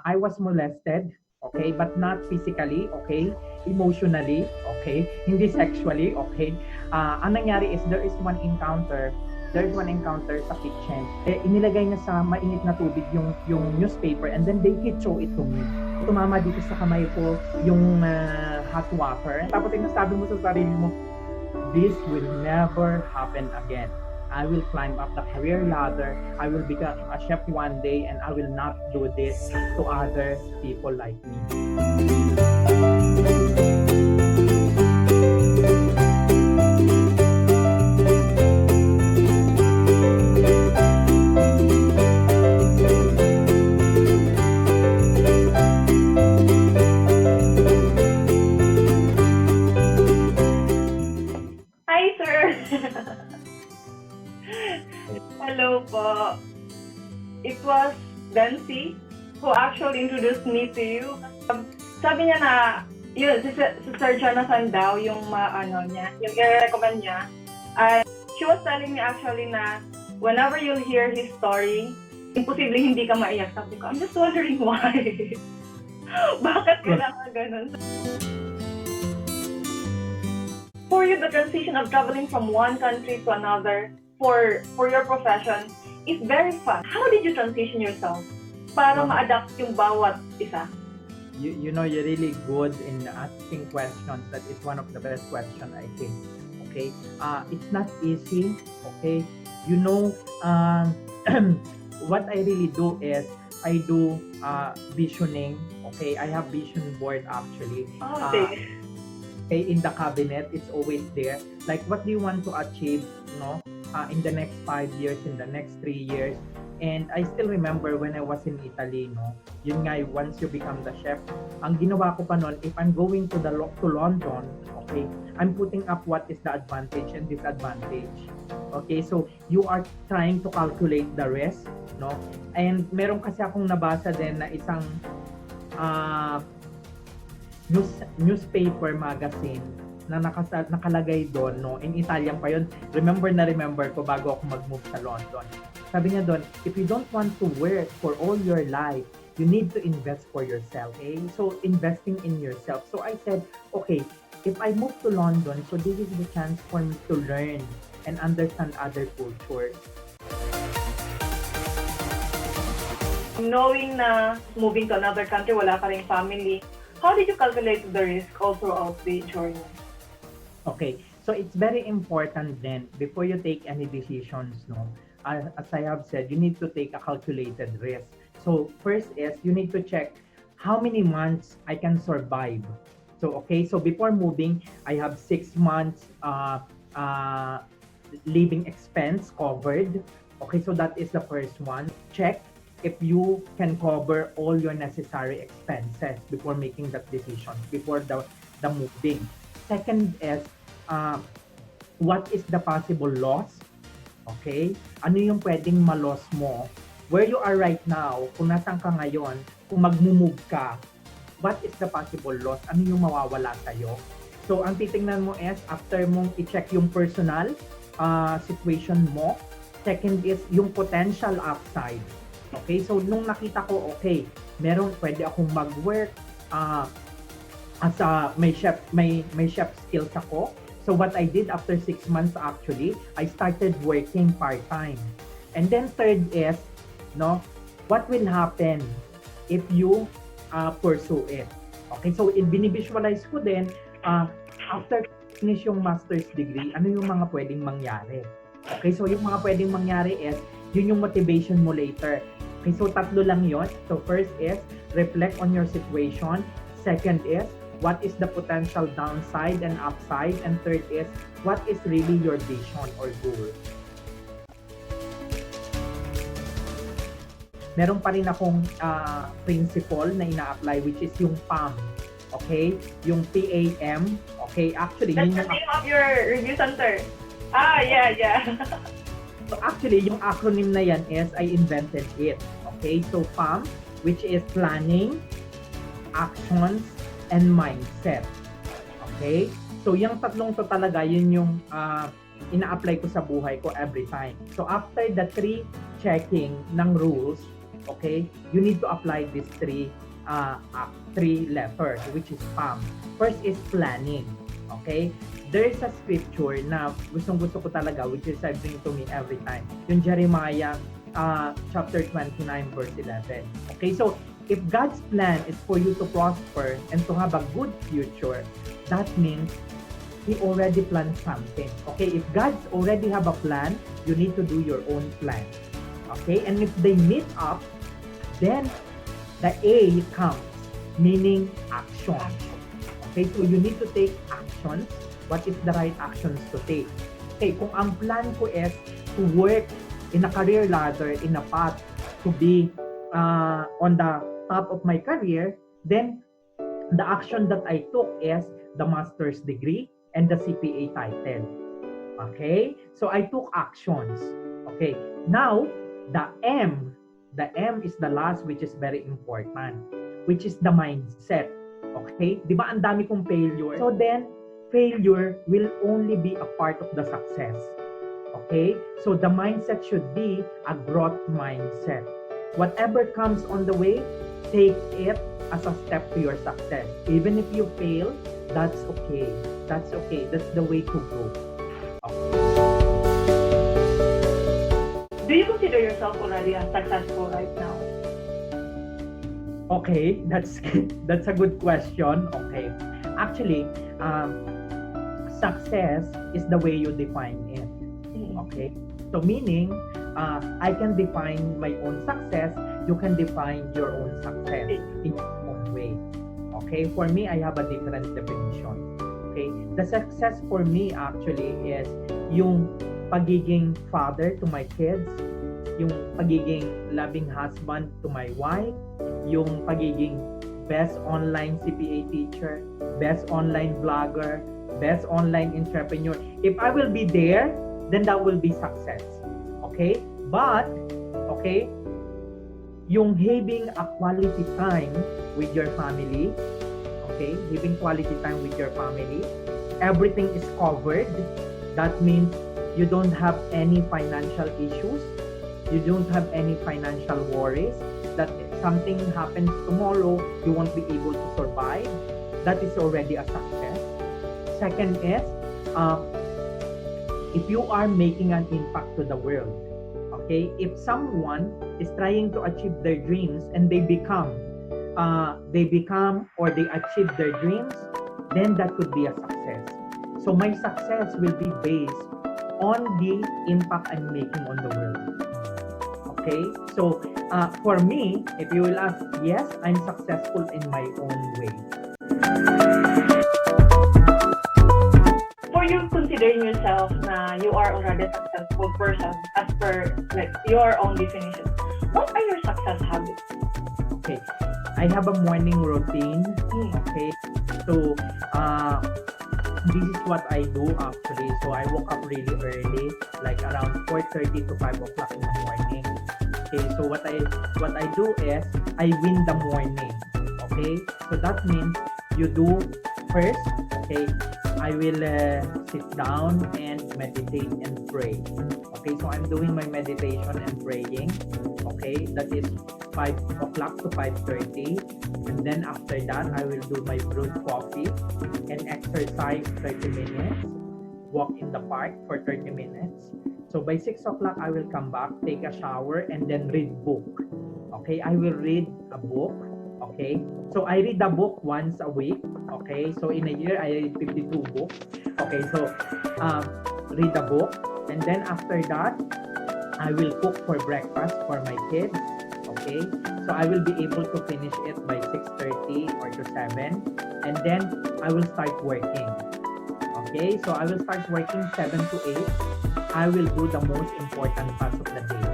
I was molested, okay, but not physically, okay, emotionally, okay, hindi sexually, okay. Ang nangyari is there is one encounter sa kitchen. Inilagay niya sa mainit na tubig yung newspaper and then they throw it to me. Tumama dito sa kamay ko yung hot water. Tapos sinasabi mo sa sarili mo, this will never happen again. I will climb up the career ladder. I will become a chef one day and I will not do this to other people like me. Hi, sir! Hello po. It was Dency who actually introduced me to you. Sabi niya na, yun, si Sir Jonathan daw, yung niya, yung i-recommend niya. And she was telling me actually na whenever you'll hear his story, imposible hindi ka maiyak. Sabi ko, I'm just wondering why. Bakit kailangan ganun? For you, the transition of traveling from one country to another for your profession is very fun. How did you transition yourself para ma-adapt yung bawat isa? You know, you're really good in asking questions. That is one of the best questions, I think. Okay, it's not easy. Okay, you know, what I really do is I do visioning. Okay, I have vision board actually. Okay. Okay, in the cabinet, it's always there. Like, what do you want to achieve, no? In the next 5 years, in the next 3 years. And I still remember when I was in Italy, no? Yun nga, once you become the chef, ang ginawa ko pa noon, if I'm going to London, okay, I'm putting up what is the advantage and disadvantage. Okay, so you are trying to calculate the risk, no? And meron kasi akong nabasa din na isang newspaper magazine na nakalagay doon, no, in Italian pa yun. Remember ko bago ako mag-move sa London. Sabi niya doon, if you don't want to work for all your life, you need to invest for yourself. Okay? So, investing in yourself. So, I said, okay, if I move to London, so this is the chance for me to learn and understand other cultures. Knowing na moving to another country, wala ka ring family, how did you calculate the risk all throughout the journey? Okay, so it's very important then, before you take any decisions, no, as I have said, you need to take a calculated risk. So first is, you need to check how many months I can survive. So, okay, so before moving, I have 6 months living expense covered. Okay, so that is the first one. Check if you can cover all your necessary expenses before making that decision, before the moving. Second is, what is the possible loss? Okay? Ano yung pwedeng ma-loss mo? Where you are right now, kung nasan ka ngayon, kung mag-move ka, what is the possible loss? Ano yung mawawala sa'yo? So, ang titingnan mo is, after mong i-check yung personal situation mo, second is yung potential upside. Okay? So, nung nakita ko, okay, pwede akong mag-work, as may chef skills ako. So what I did after 6 months actually, I started working part-time. And then third is, no, what will happen if you pursue it? Okay, so binivisualize ko din, after finish yung master's degree, ano yung mga pwedeng mangyari? Okay, so yung mga pwedeng mangyari is, yun yung motivation mo later. Okay, so tatlo lang yon. So first is, reflect on your situation. Second is, what is the potential downside and upside? And third is, what is really your vision or goal? Meron pa rin akong principle na ina-apply, which is yung PAM. Okay? Yung PAM. Okay? Actually, that's the name of your review center. Yeah. So actually, yung acronym na yan is, I invented it. Okay? So PAM, which is planning, actions, and mindset. Okay? So, yung tatlong to talaga, yun yung ina-apply ko sa buhay ko every time. So, after the 3 checking ng rules, okay, you need to apply these three letters, which is PAM. First is planning. Okay? There is a scripture na gustong-gusto ko talaga, which is I bring to me every time. Yung Jeremiah chapter 29 verse 11. Okay? So, if God's plan is for you to prosper and to have a good future, that means He already planned something. Okay? If God's already have a plan, you need to do your own plan. Okay? And if they meet up, then the A comes, meaning action. Okay? So you need to take actions. What is the right actions to take? Okay, kung ang plan ko is to work in a career ladder, in a path to be on the top of my career, then the action that I took is the master's degree and the CPA title. Okay? So I took actions. Okay. Now, the M is the last, which is very important, which is the mindset. Okay? Di ba ang dami kong failure? So then, failure will only be a part of the success. Okay? So the mindset should be a growth mindset. Whatever comes on the way, take it as a step to your success. Even if you fail, that's okay. That's okay. That's the way to go. Okay. Do you consider yourself already successful right now? Okay, that's a good question. Okay. Actually, success is the way you define it. Okay? So meaning, I can define my own success, you can define your own success in your own way. Okay? For me, I have a different definition. Okay? The success for me actually is yung pagiging father to my kids, yung pagiging loving husband to my wife, yung pagiging best online CPA teacher, best online vlogger, best online entrepreneur. If I will be there, then that will be success. Okay? But, okay, yung having a quality time with your family, okay, having quality time with your family, everything is covered. That means you don't have any financial issues, you don't have any financial worries, that if something happens tomorrow, you won't be able to survive. That is already a success. Second is, if you are making an impact to the world, okay, if someone is trying to achieve their dreams and they become or they achieve their dreams, then that could be a success. So my success will be based on the impact I'm making on the world. Okay, so for me, if you will ask, yes, I'm successful in my own way. For you considering yourself na you are already a successful person as per like your own definition, what are your success habits? Okay, I have a morning routine. Okay, so this is what I do actually. So I woke up really early, like around 4:30 to 5 o'clock in the morning. Okay, so what I do is I win the morning. Okay, so that means you do first. Okay, I will sit down and meditate and pray. Okay, so I'm doing my meditation and praying. Okay, that is 5 o'clock to 5:30, and then after that I will do my brewed coffee and exercise 30 minutes, walk in the park for 30 minutes. So by 6 o'clock I will come back, take a shower, and then read book. Okay, I will read a book. Okay, so I read a book once a week. Okay, so in a year I read 52 books. Okay, so read a book, and then after that I will cook for breakfast for my kids. Okay, so I will be able to finish it by 6:30 or to 7, and then I will start working. Okay, so I will start working 7 to 8. I will do the most important task of the day.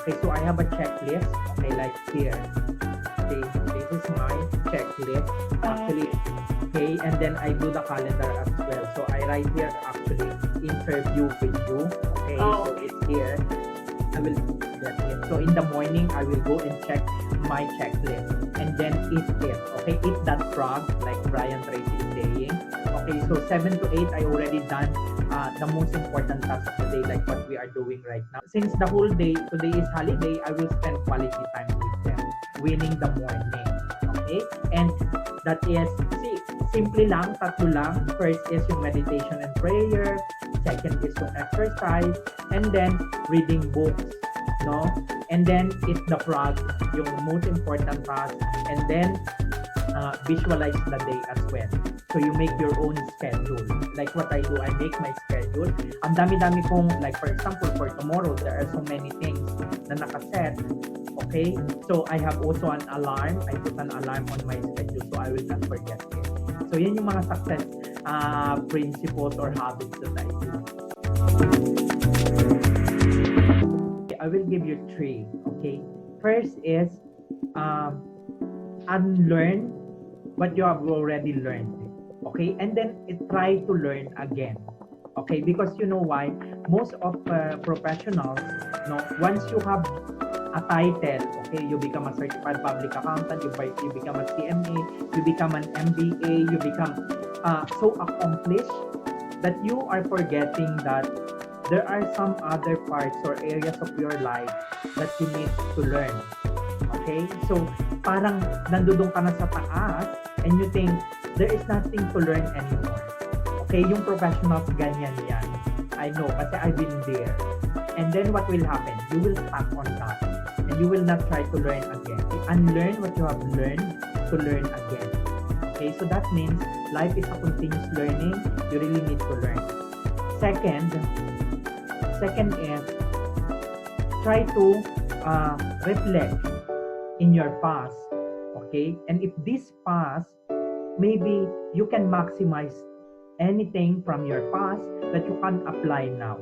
Okay, so I have a checklist. Okay, like here. Okay, this is my checklist actually. Okay, and then I do the calendar as well. So I write here actually interview with you. Okay, so it's here. I will get it. So in the morning, I will go and check my checklist and then eat it. Okay, eat that frog like Brian Tracy is saying. Okay, so 7 to 8, I already done the most important task of the day, like what we are doing right now. Since the whole day, today is holiday, I will spend quality time with winning the morning. Okay? And that is, simple lang, tatlo lang. First is yung meditation and prayer. Second is yung exercise. And then, reading books. No? And then, eat the frog, yung most important task. And then, visualize the day as well. So, you make your own schedule. Like what I do, I make my schedule. Ang dami-dami kong, like for example, for tomorrow, there are so many things na nakaset. Okay? So, I have also an alarm. I put an alarm on my schedule so I will not forget it. So, yan yung mga success principles or habits that I do. I will give you 3. Okay? First is, unlearn what you have already learned. Okay? And then, try to learn again. Okay? Because you know why? Most of professionals, no, once you have a title, okay, you become a certified public accountant, you become a CMA, you become an MBA, you become so accomplished that you are forgetting that there are some other parts or areas of your life that you need to learn. Okay? So, parang nandudong ka na sa taas and you think there is nothing to learn anymore. Okay? Yung professionals, ganyan yan. I know, kasi I've been there. And then what will happen? You will stuck on that. And you will not try to learn again. Unlearn what you have learned to learn again. Okay? So that means life is a continuous learning. You really need to learn. Second is try to reflect in your past. Okay? And if this past, maybe you can maximize anything from your past that you can apply now.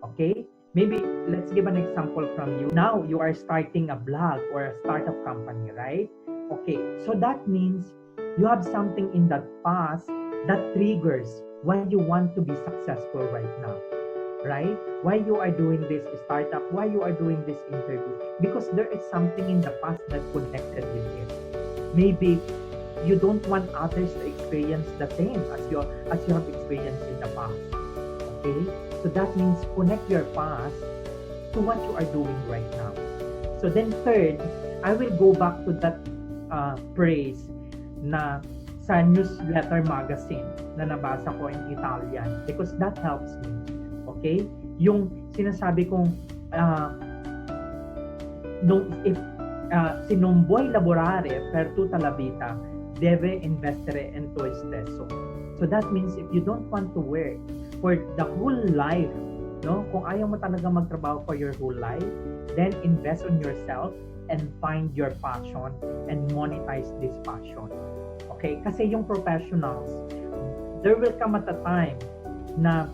Okay? Maybe let's give an example from you. Now you are starting a blog or a startup company, right? Okay, so that means you have something in that past that triggers why you want to be successful right now, right? Why you are doing this startup, why you are doing this interview, because there is something in the past that connected with it. Maybe you don't want others to experience the same as you have experienced in the past. Okay? So that means connect your past to what you are doing right now. So then third, I will go back to that phrase na sa newsletter magazine na nabasa ko in Italian because that helps me. Okay? Yung sinasabi kong si non vuoi lavorare per tutta la vita, deve investere in tuo stesso. So that means if you don't want to work for the whole life, no? Kung ayaw mo talaga magtrabaho for your whole life, then invest on yourself and find your passion and monetize this passion. Okay? Kasi yung professionals, there will come at a time na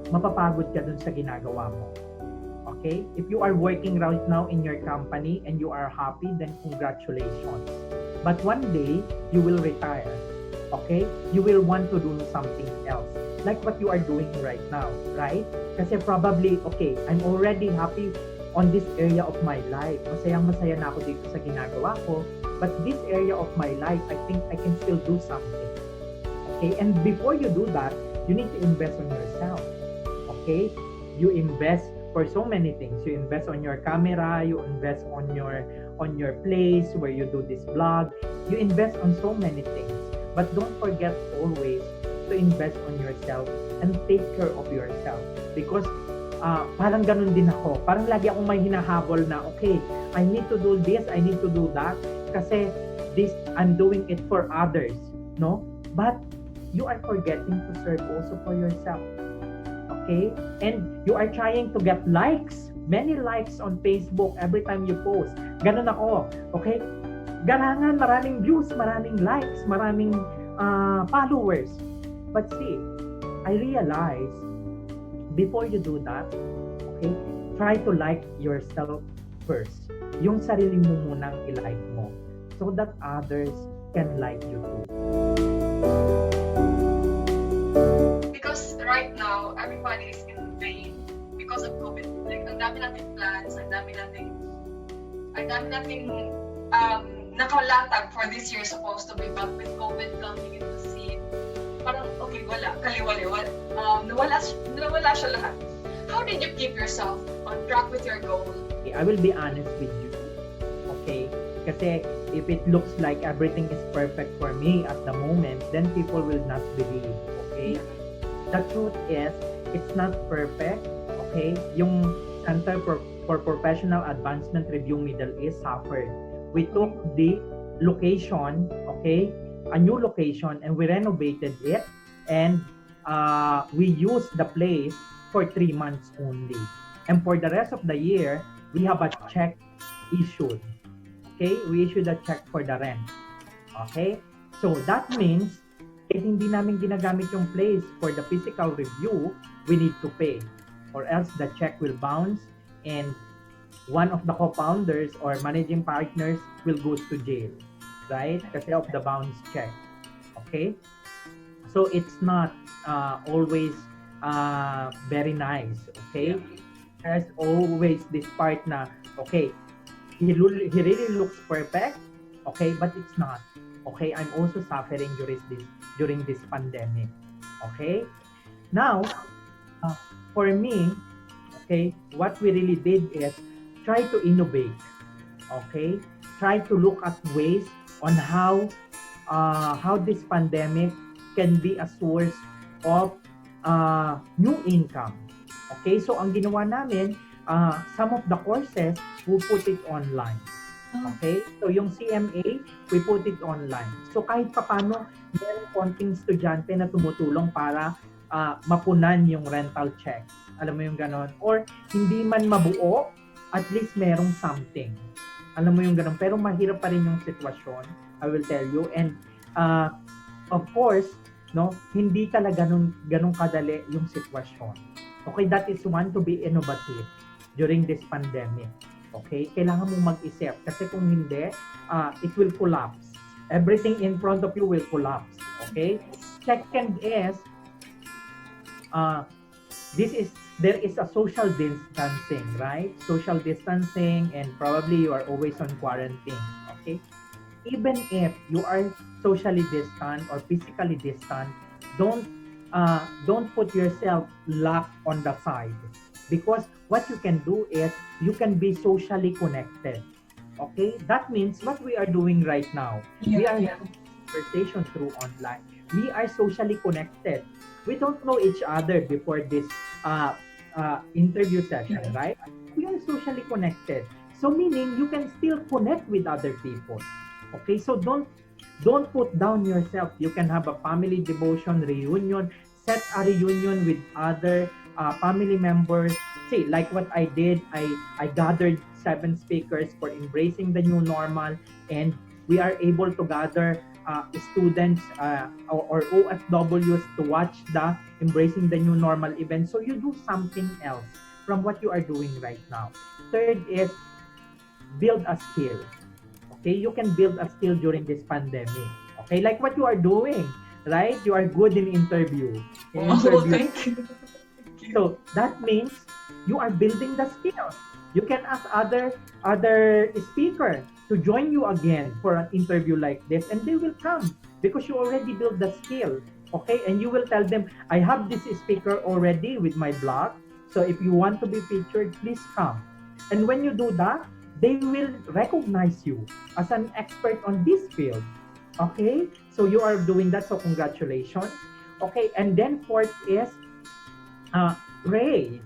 mapapagod ka dun sa ginagawa mo. Okay? If you are working right now in your company and you are happy, then congratulations. But one day, you will retire. Okay? You will want to do something else. Like what you are doing right now, right? Kasi probably, okay, I'm already happy on this area of my life. Masayang-masaya na ako dito sa ginagawa ko. But this area of my life, I think I can still do something. Okay? And before you do that, you need to invest on yourself. Okay? You invest for so many things. You invest on your camera, you invest on your place where you do this blog. You invest on so many things. But don't forget always to invest on yourself and take care of yourself. Because parang ganun din ako. Parang lagi akong may hinahabol na, okay, I need to do this, I need to do that. Kasi this, I'm doing it for others. No? But you are forgetting to serve also for yourself. Okay? And you are trying to get likes. Many likes on Facebook every time you post. Ganun ako. Okay? Garangan, maraming views, maraming likes, maraming followers. But see, I realize, before you do that, okay, try to like yourself first. Yung sarili mo munang i-like mo so that others can like you too. Because right now, everybody is in vain because of COVID. Like, ang dami nating plans, ang dami nating nakalatag for this year supposed to be, but with COVID coming into the scene, parang okay, kaliwaliwal. Nawala siya lahat. How did you keep yourself on track with your goal? I will be honest with you. Okay? Kasi if it looks like everything is perfect for me at the moment, then people will not believe, okay? The truth is, it's not perfect, okay? Yung Center for Professional Advancement Review Middle East suffered. We took the location, okay? A new location, and we renovated it, and we used the place for 3 months only. And for the rest of the year, we have a check issued. Okay? We issued a check for the rent. Okay? So that means, if hindi namin ginagamit yung place for the physical review, we need to pay. Or else the check will bounce and one of the co-founders or managing partners will go to jail. Right? Kasi of the bounce check. Okay? So it's not always very nice. Okay? There's always this part na, okay, he really looks perfect, okay, but it's not. Okay, I'm also suffering during this pandemic. Okay, now for me, okay, what we really did is try to innovate. Okay, try to look at ways on how this pandemic can be a source of new income. Okay, so ang ginawa namin, some of the courses, we put it online. Okay, so yung CMA, we put it online. So kahit papano, meron konting estudyante na tumutulong para mapunan yung rental checks. Alam mo yung ganon? Or hindi man mabuo, at least merong something. Alam mo yung ganon? Pero mahirap pa rin yung sitwasyon, I will tell you. And of course, no, hindi talaga ganun kadali yung sitwasyon. Okay, that is one, to be innovative during this pandemic. Okay, kailangan mong mag-isip kasi kung hindi, it will collapse. Everything in front of you will collapse. Okay? Second is, there is a social distancing, right? Social distancing, and probably you are always on quarantine. Okay? Even if you are socially distant or physically distant, don't put yourself locked on the side, because what you can do is you can be socially connected. Okay, that means what we are doing right now. We are having conversation through online. We are socially connected. We don't know each other before this interview session, right? We are socially connected. So meaning you can still connect with other people. Okay, so don't put down yourself. You can have a family devotion reunion, set a reunion with other family members. See, like what I did, I gathered 7 speakers for embracing the new normal, and we are able to gather students or OFWs to watch the embracing the new normal event. So you do something else from what you are doing right now. Third is build a skill. Okay, you can build a skill during this pandemic. Okay, like what you are doing, right? You are good in interview. Thank you. So that means you are building the skill. You can ask other speaker to join you again for an interview like this, and they will come because you already built the skill. Okay, and you will tell them, I have this speaker already with my blog. So if you want to be featured, please come. And when you do that, they will recognize you as an expert on this field. Okay, so you are doing that, so congratulations. Okay, and then fourth is pray.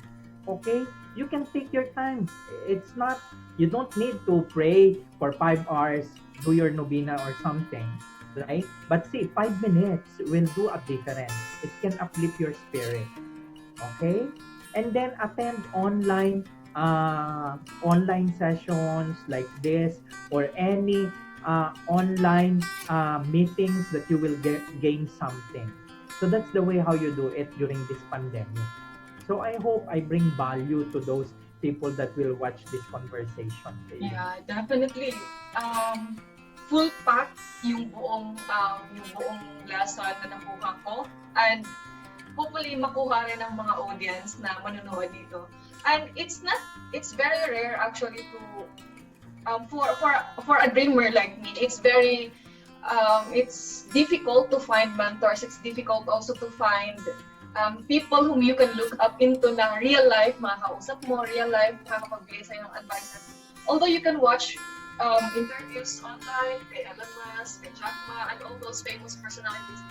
Okay, you can take your time. It's not, you don't need to pray for 5 hours, do your novena or something, right? But see, 5 minutes will do a difference. It can uplift your spirit. Okay, and then attend online sessions like this, or any online meetings that you will gain something. So that's the way how you do it during this pandemic. So I hope I bring value to those people that will watch this conversation. Yeah, definitely. Full pack yung buong lesson na nakuha ko, and hopefully makuha rin ng mga audience na manonood dito. And it's very rare actually to for a dreamer like me. It's very it's difficult to find mentors. It's difficult also to find people whom you can look up into na real life, makakausap mo, real life, makakapagbigay sa'yo ng advices. Although you can watch interviews online, kay Elon Musk, kay Jack Ma, and all those famous personalities.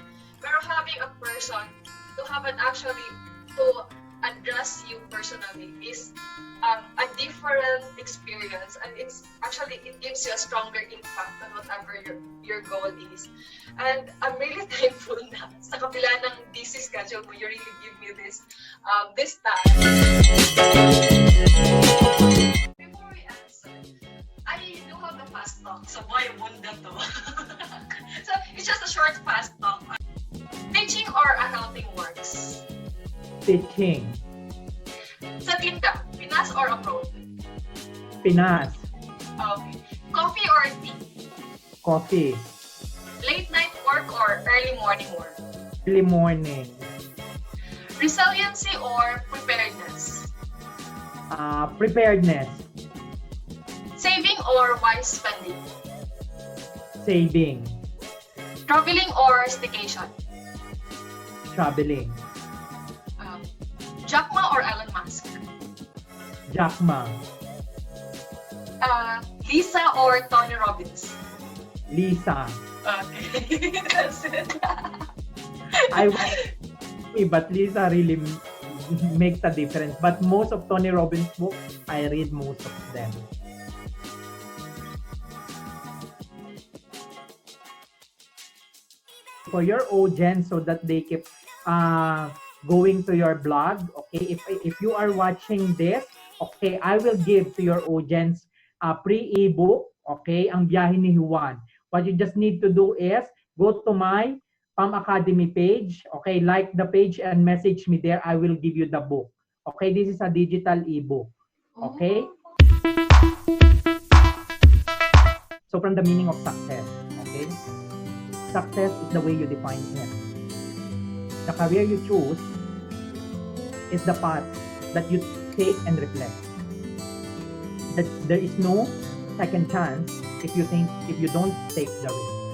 Pero having a person to have an actually to address you personally is a different experience, and it gives you a stronger impact on whatever your goal is. And I'm really thankful na sa kabila ng busy schedule mo, you really give me this time. Before we answer, I do have a fast talk, so boy, bunda to. So it's just a short fast talk. Teaching or accounting works? Teaching. Sa tinda, Pinas or abroad? Pinas. Okay. Coffee or tea? Coffee. Late night work or early morning work? Early morning. Resiliency or preparedness? Preparedness. Saving or wise spending? Saving. Traveling or staycation? Traveling. Jack Ma or Elon Musk? Jack Ma. Lisa or Tony Robbins? Lisa. Okay. That's it. But Lisa really makes a difference. But most of Tony Robbins' books, I read most of them. For your audience, so that they keep going to your blog, okay? If you are watching this, okay, I will give to your audience a free ebook, okay? Ang Biyahe ni Juan. What you just need to do is go to my PAM Academy page, okay? Like the page and message me there. I will give you the book. Okay, this is a digital ebook. Okay? So from the meaning of success, okay? Success is the way you define it. The career you choose is the path that you take and reflect. That there is no second chance if you don't take the risk.